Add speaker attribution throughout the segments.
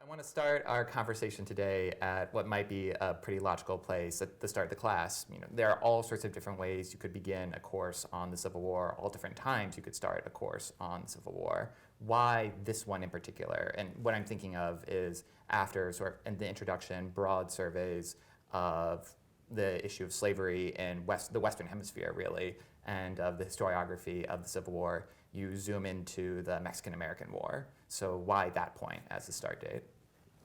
Speaker 1: I want to start our conversation today at what might be a pretty logical place at the start of the class. There are all sorts of different ways you could begin a course on the Civil War, all different times you could start a course on the Civil War. Why this one in particular? And what I'm thinking of is after sort of in the introduction, broad surveys of the issue of slavery in the Western Hemisphere, really, and of the historiography of the Civil War, you zoom into the Mexican-American War. So why that point as the start date?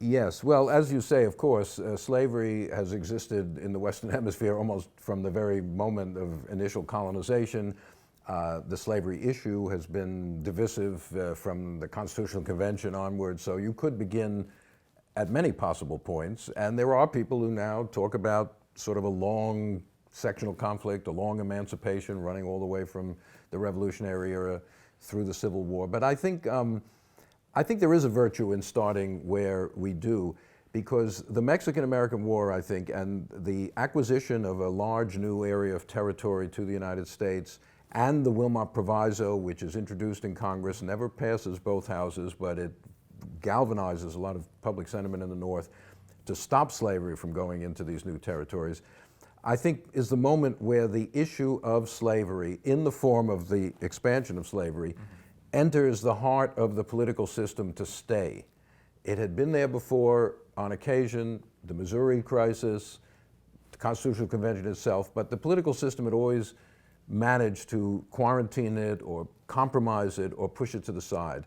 Speaker 2: Yes, well, as you say, of course, slavery has existed in the Western Hemisphere almost from the very moment of initial colonization. The slavery issue has been divisive from the Constitutional Convention onward, so you could begin at many possible points. And there are people who now talk about sort of a long sectional conflict, a long emancipation running all the way from the Revolutionary era through the Civil War. But I think there is a virtue in starting where we do, because the Mexican-American War, I think, and the acquisition of a large new area of territory to the United States, and the Wilmot Proviso, which is introduced in Congress, never passes both houses, but it galvanizes a lot of public sentiment in the North to stop slavery from going into these new territories, I think is the moment where the issue of slavery, in the form of the expansion of slavery, enters the heart of the political system to stay. It had been there before on occasion, the Missouri crisis, the Constitutional Convention itself, but the political system had always managed to quarantine it or compromise it or push it to the side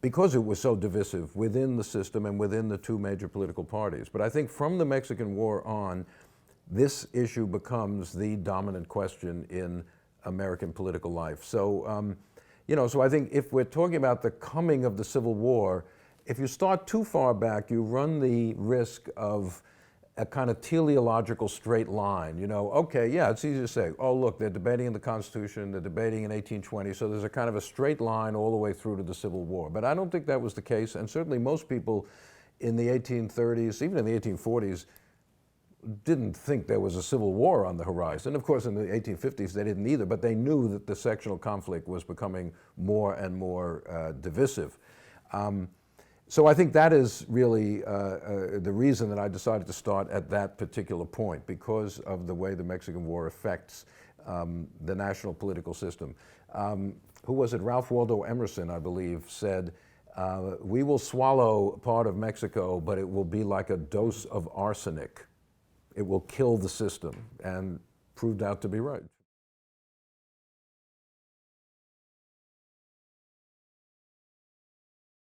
Speaker 2: because it was so divisive within the system and within the two major political parties. But I think from the Mexican War on, this issue becomes the dominant question in American political life. So I think if we're talking about the coming of the Civil War, if you start too far back, you run the risk of a kind of teleological straight line. Okay, yeah, it's easy to say, oh, look, they're debating in the Constitution, they're debating in 1820, so there's a kind of a straight line all the way through to the Civil War. But I don't think that was the case, and certainly most people in the 1830s, even in the 1840s, didn't think there was a civil war on the horizon. Of course, in the 1850s, they didn't either, but they knew that the sectional conflict was becoming more and more divisive. So I think that is really the reason that I decided to start at that particular point, because of the way the Mexican War affects the national political system. Who was it? Ralph Waldo Emerson, I believe, said, "We will swallow part of Mexico, but it will be like a dose of arsenic. It will kill the system," and proved out to be right.